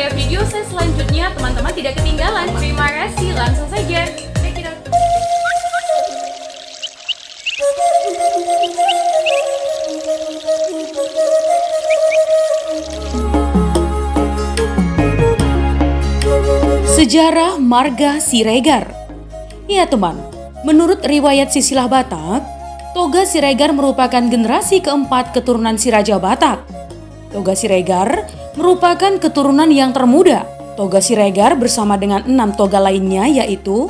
supaya video saya selanjutnya teman-teman tidak ketinggalan. Terima kasih, langsung saja. Check it out. Sejarah Marga Siregar. Ya teman, menurut riwayat silsilah Batak, Toga Siregar merupakan generasi keempat keturunan si Raja Batak. Toga Siregar merupakan keturunan yang termuda. Toga Siregar bersama dengan 6 toga lainnya yaitu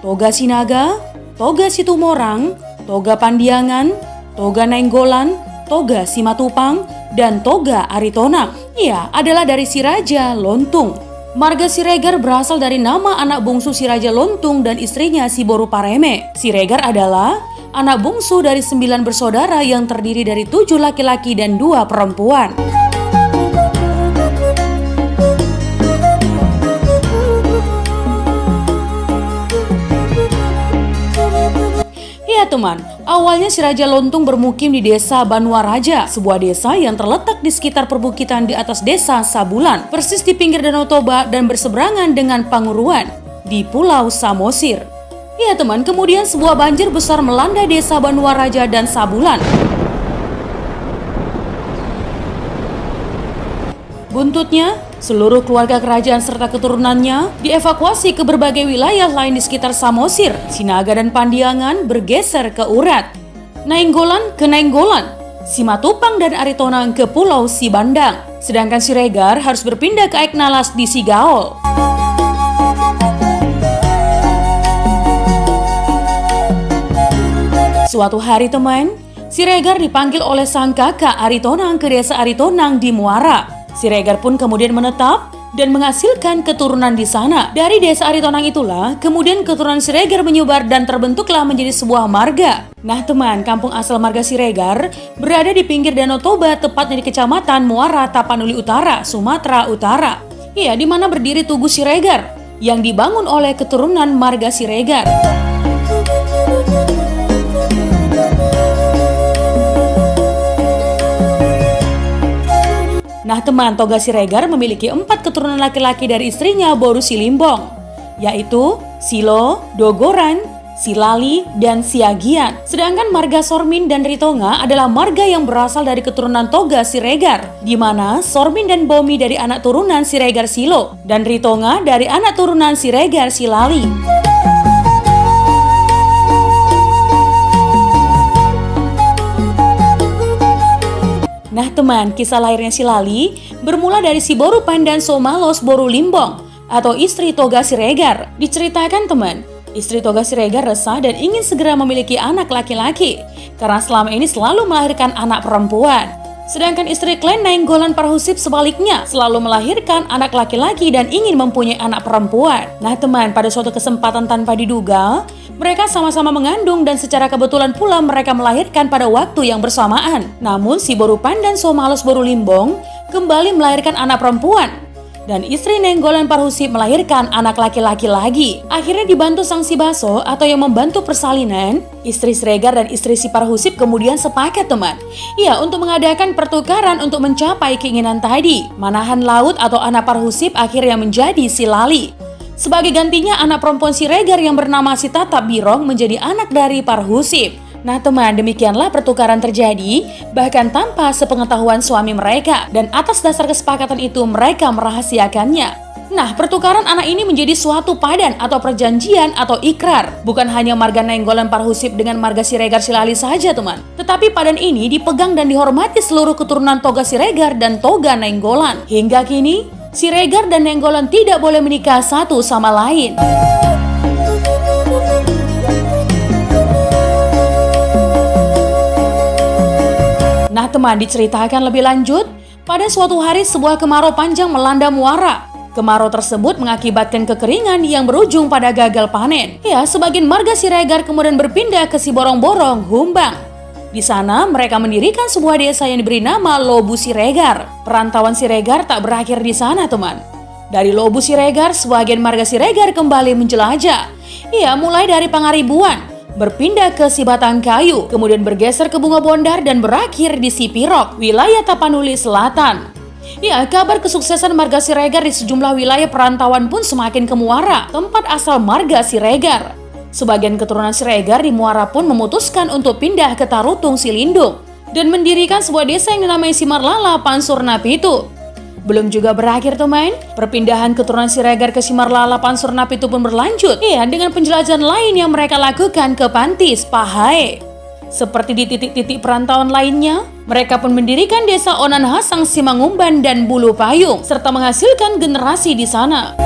Toga Sinaga, Toga Situmorang, Toga Pandiangan, Toga Nainggolan, Toga Simatupang, dan Toga Aritonang. Ia adalah dari si Raja Lontung. Marga Siregar berasal dari nama anak bungsu si Raja Lontung dan istrinya si Boru Pareme. Siregar adalah anak bungsu dari 9 bersaudara yang terdiri dari 7 laki-laki dan 2 perempuan. Ya teman, awalnya si Raja Lontung bermukim di desa Banuaraja, sebuah desa yang terletak di sekitar perbukitan di atas desa Sabulan, persis di pinggir Danau Toba dan berseberangan dengan Panguruan di Pulau Samosir. Ya teman, kemudian sebuah banjir besar melanda desa Banuaraja dan Sabulan. Buntutnya, seluruh keluarga kerajaan serta keturunannya dievakuasi ke berbagai wilayah lain di sekitar Samosir. Sinaga dan Pandiangan bergeser ke Urat, Nainggolan ke Nainggolan, Simatupang dan Aritonang ke Pulau Sibandang. Sedangkan Siregar harus berpindah ke Aiknalas di Sigaol. Suatu hari teman, Siregar dipanggil oleh sang kakak Aritonang ke desa Aritonang di Muara. Siregar pun kemudian menetap dan menghasilkan keturunan di sana. Dari desa Aritonang itulah, kemudian keturunan Siregar menyebar dan terbentuklah menjadi sebuah marga. Nah teman, kampung asal marga Siregar berada di pinggir Danau Toba, tepatnya di kecamatan Muara Tapanuli Utara, Sumatera Utara. Iya, di mana berdiri Tugu Siregar yang dibangun oleh keturunan marga Siregar. Nah teman, Toga Siregar memiliki 4 keturunan laki-laki dari istrinya Boru Silimbong, yaitu Silo, Dogoran, Silali, dan Siagian. Sedangkan marga Sormin dan Ritonga adalah marga yang berasal dari keturunan Toga Siregar, di mana Sormin dan Bomi dari anak turunan Siregar Silo, dan Ritonga dari anak turunan Siregar Silali. Nah teman, kisah lahirnya Silali bermula dari si Boru Pandan Somalos Boru Limbong atau istri Toga Siregar. Diceritakan teman, istri Toga Siregar resah dan ingin segera memiliki anak laki-laki karena selama ini selalu melahirkan anak perempuan. Sedangkan istri klan Nainggolan Parhusip sebaliknya selalu melahirkan anak laki-laki dan ingin mempunyai anak perempuan. Nah teman, pada suatu kesempatan tanpa diduga, mereka sama-sama mengandung dan secara kebetulan pula mereka melahirkan pada waktu yang bersamaan. Namun si Boru Pandan Somalos Boru Limbong kembali melahirkan anak perempuan. Dan istri Nainggolan Parhusip melahirkan anak laki-laki lagi. Akhirnya dibantu sang Sibaso atau yang membantu persalinan, istri Siregar dan istri si Parhusip kemudian sepakat teman. Ya, untuk mengadakan pertukaran untuk mencapai keinginan tadi. Manahan laut atau anak Parhusip akhirnya menjadi Silali. Sebagai gantinya anak perempuan Siregar yang bernama si Tatap Birong menjadi anak dari Parhusip. Nah teman, demikianlah pertukaran terjadi, bahkan tanpa sepengetahuan suami mereka, dan atas dasar kesepakatan itu mereka merahasiakannya. Nah, pertukaran anak ini menjadi suatu padan atau perjanjian atau ikrar. Bukan hanya marga Nainggolan Parhusip dengan marga Siregar Silali saja teman, tetapi padan ini dipegang dan dihormati seluruh keturunan Toga Siregar dan Toga Nainggolan. Hingga kini, Siregar dan Nainggolan tidak boleh menikah satu sama lain. Nah teman, diceritakan lebih lanjut, pada suatu hari sebuah kemarau panjang melanda Muara. Kemarau tersebut mengakibatkan kekeringan yang berujung pada gagal panen. Ya, sebagian marga Siregar kemudian berpindah ke Siborong-Borong, Humbang. Di sana mereka mendirikan sebuah desa yang diberi nama Lobu Siregar. Perantauan Siregar tak berakhir di sana teman. Dari Lobu Siregar, sebagian marga Siregar kembali menjelajah. Ya, mulai dari Pangaribuan, berpindah ke Sibatang Kayu, kemudian bergeser ke Bunga Bondar dan berakhir di Sipirok, wilayah Tapanuli Selatan. Ya, kabar kesuksesan marga Siregar di sejumlah wilayah perantauan pun semakin ke Muara, tempat asal marga Siregar. Sebagian keturunan Siregar di Muara pun memutuskan untuk pindah ke Tarutung Silindung dan mendirikan sebuah desa yang dinamai Simarlala Pansurna Pitu. Belum juga berakhir teman, perpindahan keturunan Siregar ke Simarlala Pansurna Pitu pun berlanjut ya dengan penjelajahan lain yang mereka lakukan ke Pantis Pahae. Seperti di titik-titik perantauan lainnya, mereka pun mendirikan desa Onan Hasang Simangumban dan Bulu Payung serta menghasilkan generasi di sana.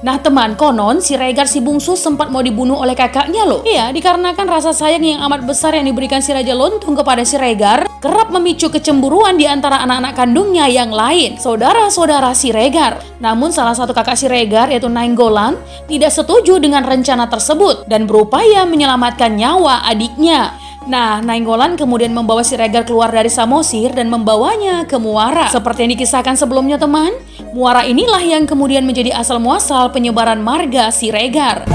Nah teman, konon Siregar si bungsu sempat mau dibunuh oleh kakaknya loh. Iya, dikarenakan rasa sayang yang amat besar yang diberikan si Raja Lontung kepada Siregar kerap memicu kecemburuan di antara anak-anak kandungnya yang lain, saudara-saudara Siregar. Namun salah satu kakak Siregar yaitu Nainggolan tidak setuju dengan rencana tersebut dan berupaya menyelamatkan nyawa adiknya. Nah, Nainggolan kemudian membawa Siregar keluar dari Samosir dan membawanya ke Muara. Seperti yang dikisahkan sebelumnya teman, Muara inilah yang kemudian menjadi asal muasal penyebaran marga Siregar.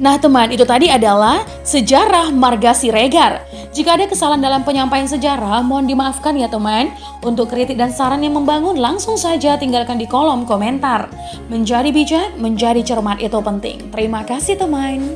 Nah teman, itu tadi adalah sejarah marga Siregar. Jika ada kesalahan dalam penyampaian sejarah, mohon dimaafkan ya teman. Untuk kritik dan saran yang membangun, langsung saja tinggalkan di kolom komentar. Menjadi bijak, menjadi cermat itu penting. Terima kasih teman.